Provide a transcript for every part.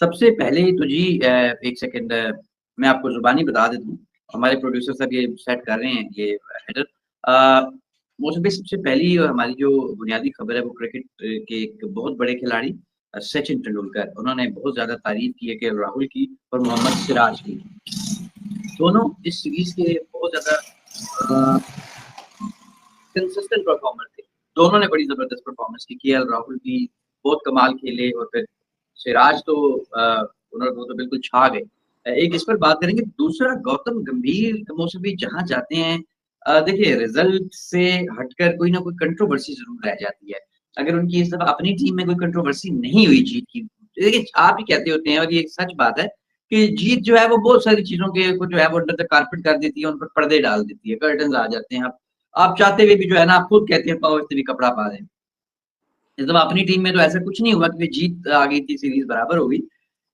सबसे पहले तो जी एक सेकंड मैं आपको ज़ुबानी बता देता हूँ। हमारे प्रोड्यूसर साहब ये सेट कर रहे हैं ये हेडर। मौसम पे सबसे पहली हमारी जो बुनियादी खबर है वो क्रिकेट के एक बहुत बड़े खिलाड़ी सचिन तेंदुलकर उन्होंने बहुत ज़्यादा तारीफ़ की है केएल राहुल की और मोहम्मद सिराज की। दोनों इस सीरीज़ के बहुत ज़्यादा कंसिस्टेंट परफॉर्मर थे। दोनों ने बड़ी ज़बरदस्त परफॉर्मेंस की। केएल राहुल भी बहुत कमाल खेले और फिर सिराज तो वो तो बिल्कुल छा गए। एक इस पर बात करेंगे, दूसरा गौतम गंभीर मौसमी जहाँ जाते हैं देखिए रिज़ल्ट से हटकर कोई ना कोई कंट्रोवर्सी ज़रूर रह जाती है। अगर उनकी इस दफ़ा अपनी टीम में कोई कंट्रोवर्सी नहीं हुई जीत की, देखिए आप ही कहते होते हैं और ये सच बात है कि जीत जो है वो बहुत सारी चीज़ों के को जो है वो अंडर द कारपेट कर देती है, उन पर पर्दे डाल देती है, कर्टन्स आ जाते हैं। आप चाहते हुए भी जो है ना आप खुद कहते हैं पाओ इस्त्री कपड़ा पा दें। इस दफ़ा अपनी टीम में तो ऐसा कुछ नहीं हुआ कि जीत आ गई थी, सीरीज़ बराबर हो गई।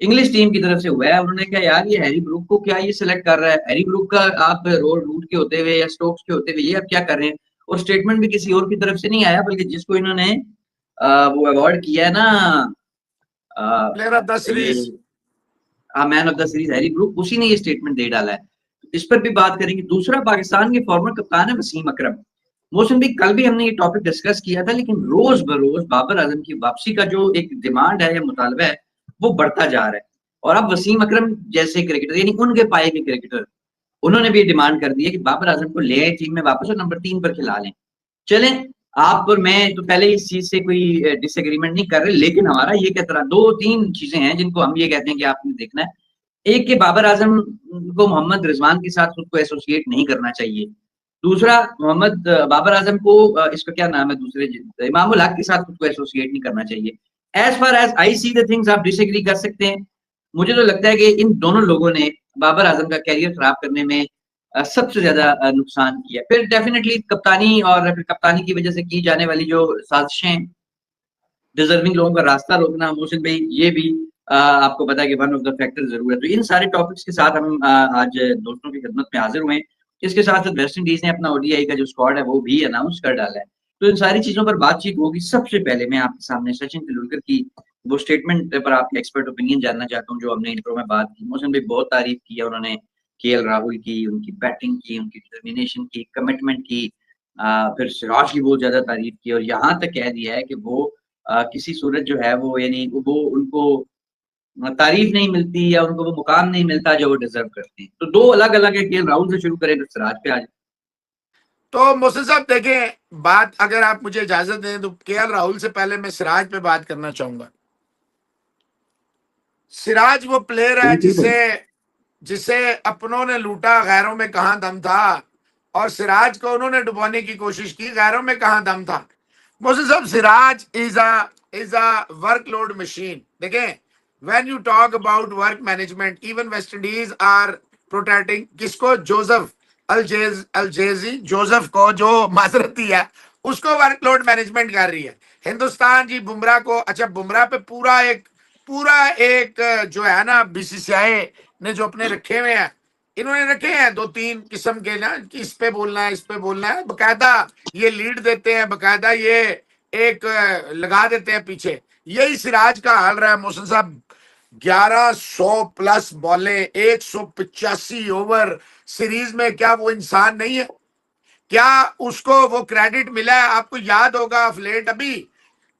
इंग्लिश टीम की तरफ से हुआ है, उन्होंने कहा यार ये हैरी ब्रूक को क्या ये सिलेक्ट कर रहा है? हैरी ब्रूक का आप रूट के होते हुए या स्टोक्स के होते हुए ये आप क्या कर रहे हैं? और स्टेटमेंट भी किसी और की तरफ से नहीं आया बल्कि जिसको इन्होंने वो अवार्ड किया है ना प्लेयर ऑफ द ये series, man of the series Harry Brook, उसी ने ये स्टेटमेंट दे डाला है। इस पर भी बात करेंगे। दूसरा पाकिस्तान के फॉर्मर कप्तान है वसीम अकरम। मौसम भी कल भी हमने ये टॉपिक डिस्कस किया था, लेकिन रोज बरोज बाबर आजम की वापसी का जो एक डिमांड है या मुतालबा है वो बढ़ता जा रहा है। और अब वसीम अकरम जैसे क्रिकेटर यानी उनके पाए के क्रिकेटर उन्होंने भी डिमांड कर दी है कि बाबर आजम को ले आए टीम में वापस और नंबर 3 पर खिला लें। चलें, आप और मैं तो पहले इस चीज से कोई डिसएग्रीमेंट नहीं कर रहे, लेकिन हमारा ये कहता 2-3 चीजें हैं जिनको हम ये कहते हैं कि आपने देखना है। एक कि बाबर आजम को मोहम्मद रिजवान के साथ खुद को एसोसिएट नहीं करना चाहिए। दूसरा मोहम्मद बाबर आजम को इसका क्या नाम है दूसरे इमामुल हक के साथ खुद को एसोसिएट नहीं करना चाहिए। As far as I see the things आप डिसएग्री कर सकते हैं। मुझे तो लगता है कि इन दोनों लोगों ने बाबर आजम का कैरियर खराब करने में सबसे ज्यादा नुकसान किया। फिर डेफिनेटली कप्तानी और फिर कप्तानी की वजह से की जाने वाली जो साजिशें, डिजर्विंग लोगों का रास्ता रोकना, मोहसिन भाई ये भी आपको पता है कि वन ऑफ द फैक्टर जरूर है। तो इन सारे टॉपिक्स के साथ हम आज दोस्तों की खिदमत में हाजिर हुए हैं। इसके साथ साथ वेस्ट इंडीज ने अपना ओडीआई का जो स्क्वाड है वो भी अनाउंस कर डाला है। तो इन सारी चीजों पर बातचीत होगी। सबसे पहले मैं आपके सामने सचिन तेंदुलकर की वो स्टेटमेंट पर आपके एक्सपर्ट ओपिनियन जानना चाहता हूँ जो हमने इंट्रो में बात की। मोहसिन भाई बहुत तारीफ की है उन्होंने केएल राहुल की, उनकी बैटिंग की, उनकी डिटर्मिनेशन की, कमिटमेंट की। फिर सिराज की बहुत ज्यादा तारीफ की और यहाँ तक कह दिया है कि वो किसी सूरत जो है वो यानी वो उनको तारीफ नहीं मिलती या उनको वो मुकाम नहीं मिलता जो वो डिजर्व करते हैं। तो दो अलग अलग है, केएल राहुल से शुरू करें तो सिराज पे आ जाए। तो मोहसिन साहब देखें, बात अगर आप मुझे इजाजत दें तो केएल राहुल से पहले मैं सिराज पे बात करना चाहूंगा। सिराज वो प्लेयर है जिसे जिसे अपनों ने लूटा, गैरों में कहां दम था, और सिराज को उन्होंने डुबोने की कोशिश की, गैरों में कहां दम था। मोहसिन साहब, Siraj is a workload machine. देखें, when you talk about work management, even West Indies are protecting किसको, जोसेफ अलजेजी जोसेफ को, जो माजरती है उसको वर्कलोड मैनेजमेंट कर रही है हिंदुस्तान जी। बुमराह को, अच्छा बुमराह पे पूरा एक जो है ना बीसीसीआई ने जो अपने रखे हुए हैं, इन्होंने रखे हैं 2-3 किस्म के ना कि इस पे बोलना है, इस पे बोलना है, बकायदा ये लीड देते हैं, बकायदा ये एक लगा देते हैं पीछे। यही सिराज का हाल रहा है मोहसिन साहब। 1100 प्लस बॉले, 185 ओवर सीरीज में, क्या वो इंसान नहीं है? क्या उसको वो क्रेडिट मिला है? आपको याद होगा फ्लेट अभी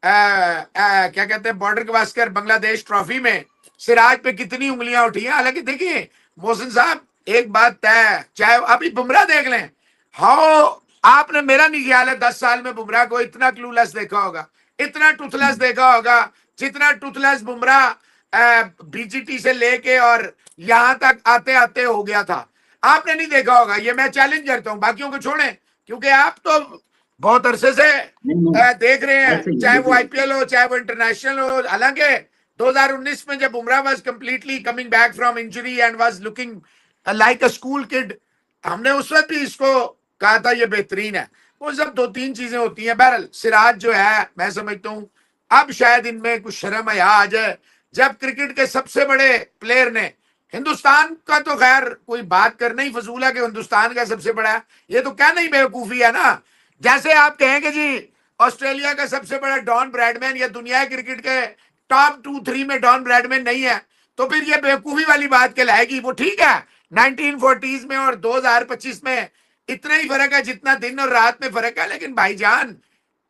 क्या कहते हैं, बॉर्डर गवास्कर बांग्लादेश ट्रॉफी में सिराज पे कितनी उंगलियां उठी हैं। हालांकि देखिए मोहसिन साहब, एक बात तय है, चाहे अभी बुमराह देख लें, हाउ आपने, मेरा नहीं ख्याल है 10 साल में बुमराह को इतना क्लूलेस देखा होगा, इतना टूथलेस देखा होगा जितना टूथलेस बुमराह बीजीटी से लेके और यहां तक आते आते हो गया था। आपने नहीं देखा होगा, ये मैं चैलेंज करता हूं, बाकियों को छोड़ें क्योंकि आप तो बहुत अरसे से देख रहे हैं, ऐसे ही चाहे वो देखिए आईपीएल हो चाहे वो इंटरनेशनल हो। हालांकि 2019 में जब Bumrah was completely coming back from injury and was looking like a school kid, हमने उस वक्त भी इसको कहा था ये बेहतरीन है। वो सब 2-3 चीजें होती हैं। बहरहाल सिराज जो है, मैं समझता हूं अब शायद इनमें कुछ शर्म हया आ जाए, जब क्रिकेट के सबसे बड़े प्लेयर ने, हिंदुस्तान का तो खैर कोई बात करना ही फजूल है कि हिंदुस्तान का सबसे बड़ा है, ये तो कहना ही बेवकूफी है ना। जैसे आप कहेंगे जी ऑस्ट्रेलिया का सबसे बड़ा डॉन ब्रैडमैन या दुनिया क्रिकेट के टॉप 2-3 में डॉन ब्रैडमैन नहीं है, तो फिर ये बेवकूफी वाली बात कहलाएगी। वो ठीक है 1940s में और 2025 में इतना ही फर्क है जितना दिन और रात में फर्क है, लेकिन भाईजान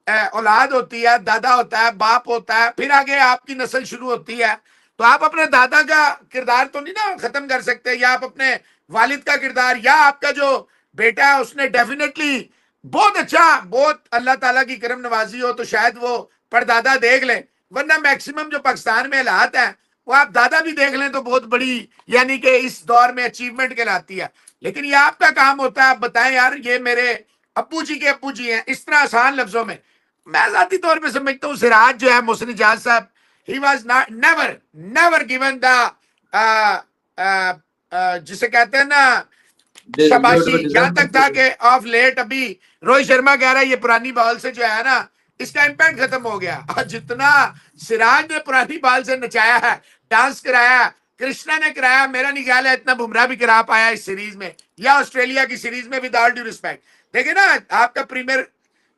औलाद होती है, दादा होता है, बाप होता है, फिर आगे आपकी नस्ल शुरू होती है। तो आप अपने दादा का किरदार तो नहीं ना खत्म कर सकते, या आप अपने वालिद का किरदार, या आपका जो बेटा है उसने डेफिनेटली बहुत अच्छा, बहुत अल्लाह ताला की करम नवाजी हो तो शायद वो परदादा देख ले, वरना मैक्सिमम जो पाकिस्तान में हालात है वो आप दादा भी देख लें तो बहुत बड़ी यानी कि इस दौर में अचीवमेंट कहलाती है। लेकिन ये आपका काम होता है, आप बताएं यार ये मेरे अप्पू जी के अप्पू जी हैं, इस तरह आसान लफ्जों में। मैं जाती तौर पे समझता हूँ सिराज जो है, मोहसिन इजाज साहब, he was not never given the जिसे कहते हैं ना शाबाशी, यहां तक था कि ऑफ लेट अभी रोहित शर्मा कह रहा है ये पुरानी बॉल से जो है ना इसका इम्पैक्ट खत्म हो गया। और जितना सिराज ने पुरानी बॉल से नचाया है, डांस कराया, कृष्णा ने कराया, मेरा नहीं ख्याल है इतना बुमराह भी करा पाया इस सीरीज में या ऑस्ट्रेलिया की सीरीज में, विद ऑल ड्यू रिस्पेक्ट। देखिए ना आपका प्रीमियर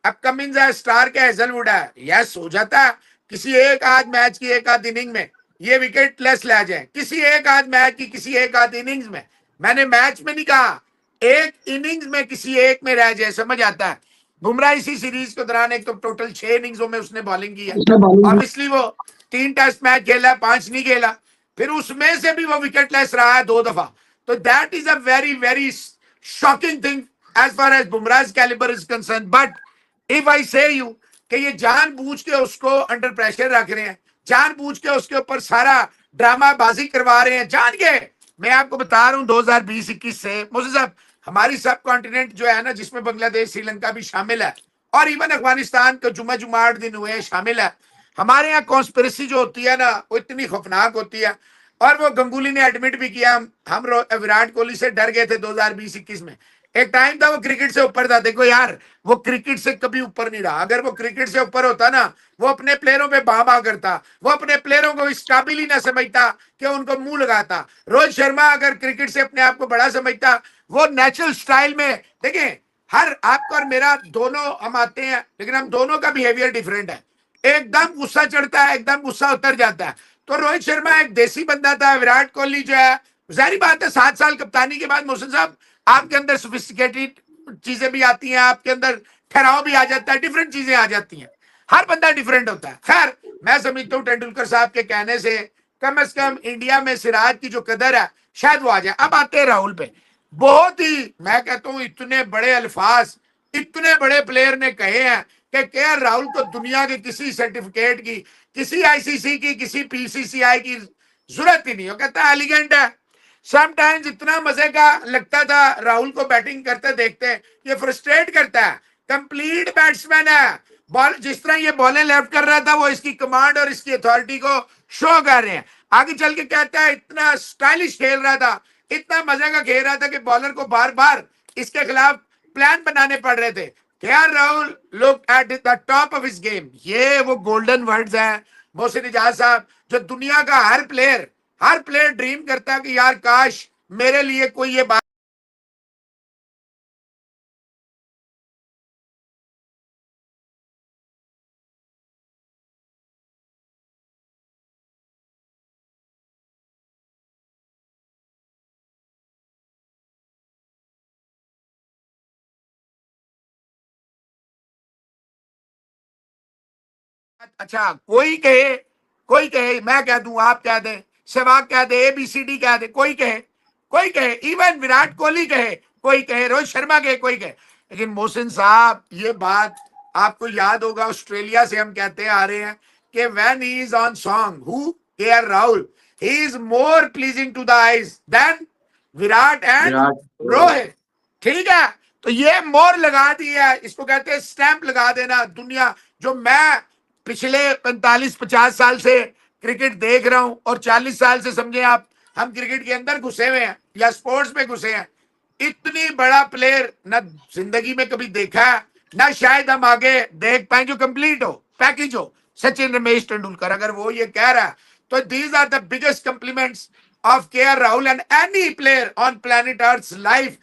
अपकमिंग स्टार का हेजलवुड है, यस हो जाता है किसी एक आध मैच की एक आध इनिंग में ये विकेट लेस ले जाए, किसी एक आध मैच की किसी एक आध इनिंग्स में, मैंने मैच में नहीं कहा, एक इनिंग्स में किसी एक में रह जाए, समझ आता है। बुमराह इसी सीरीज के दौरान एक तो टोटल 6 इनिंग्सों में उसने बॉलिंग की है, ऑब्वियसली वो 3 टेस्ट मैच खेला, 5 नहीं खेला, फिर उसमें से भी वो विकेट लेस रहा है 2 दफा। तो that is a very very shocking thing as far as Bumrah calibre is concern. But if I say you कि ये जानबूझ के उसको अंडर प्रेशर रख रहे हैं, जानबूझ के उसके ऊपर सारा ड्रामा बाजी करवा रहे हैं, जान के। मैं आपको बता रहा हूं 2020-21 से मोहसिन साहब हमारी सब कॉन्टिनेंट जो है ना, जिसमें बांग्लादेश श्रीलंका भी शामिल है और इवन अफगानिस्तान को जुम्मा 8 दिन हुए शामिल है, हमारे यहाँ कॉन्स्पिरेसी जो होती है ना वो इतनी खौफनाक होती है। और वो गंगुली ने एडमिट भी किया, हम विराट कोहली से डर गए थे 2020-21 में। एक टाइम था वो क्रिकेट से ऊपर था। देखो यार वो क्रिकेट से कभी ऊपर नहीं रहा, अगर वो क्रिकेट से ऊपर होता ना वो अपने प्लेयरों पे बाबा करता, वो अपने प्लेयरों को इस काबिल ही ना समझता कि उनको मुंह लगाता। रोहित शर्मा अगर क्रिकेट से अपने आप को बड़ा समझता, वो नेचुरल स्टाइल में, देखिए हर आपका और मेरा दोनों हम आते हैं लेकिन हम दोनों का बिहेवियर डिफरेंट है, एकदम गुस्सा चढ़ता है, एकदम गुस्सा उतर जाता है। तो रोहित शर्मा एक देसी बंदा था, विराट कोहली जो है जाहिर बात है 7 साल कप्तानी के बाद मोहसिन साहब आपके अंदर सोफिस्टिकेटेड चीजें भी आती हैं, आपके अंदर ठहराव भी आ जाता है, डिफरेंट चीजें आ जाती हैं, हर बंदा डिफरेंट होता है। खैर मैं समझता हूँ तेंदुलकर साहब के कहने से कम इंडिया में सिराज की जो कदर है शायद वो आ जाए। अब आते हैं राहुल पे, बहुत ही मैं कहता हूँ इतने बड़े अल्फाज इतने बड़े प्लेयर ने कहे हैं कि केएल राहुल को दुनिया के किसी सर्टिफिकेट की, किसी आईसीसी की, किसी पीसीसीआई की जरूरत ही नहीं। वो कहता है एलिगेंट है। समटाइम्स इतना मजे का लगता था राहुल को बैटिंग करते देखते, ये फ्रस्ट्रेट करता है, कंप्लीट बैट्समैन है, बॉल जिस तरह ये बॉलें लेफ्ट कर रहा था वो इसकी कमांड और इसकी अथॉरिटी को शो कर रहे हैं। आगे चल के कहता है इतना स्टाइलिश खेल रहा था, इतना मजे का खेल रहा था कि बॉलर को बार बार इसके खिलाफ प्लान बनाने पड़ रहे थे। KL Rahul look at the top of his game. ये वो गोल्डन वर्ड्स हैं मोहसिन इजाज साहब, जो दुनिया का हर प्लेयर ड्रीम करता है कि यार काश मेरे लिए कोई ये बात अच्छा कोई कहे मैं कह दूं, आप कह दें, सहवाग कह दे, ABCD कह दे, कोई कहे, इवन विराट कोहली कहे, कोई कहे, रोहित शर्मा कहे, कोई कहे। लेकिन मोहसिन साहब ये बात आपको याद होगा, ऑस्ट्रेलिया से हम कहते आ रहे हैं कि when he is on song who KL Rahul he is more pleasing to the eyes than Virat and Rohit. ठीक है, तो ये मोर लगा दिया है, इसको कहते हैं स्टैंप लगा देना। दुनिया जो मैं पिछले 45-50 साल से क्रिकेट देख रहा हूं और 40 साल से समझे आप हम क्रिकेट के अंदर घुसे हुए हैं या स्पोर्ट्स में घुसे हैं, इतनी बड़ा प्लेयर ना जिंदगी में कभी देखा है, ना शायद हम आगे देख पाए जो कंप्लीट हो, पैकेज हो। सचिन रमेश तेंदुलकर अगर वो ये कह रहा है तो these are the biggest compliments of KL Rahul and any player on planet Earth life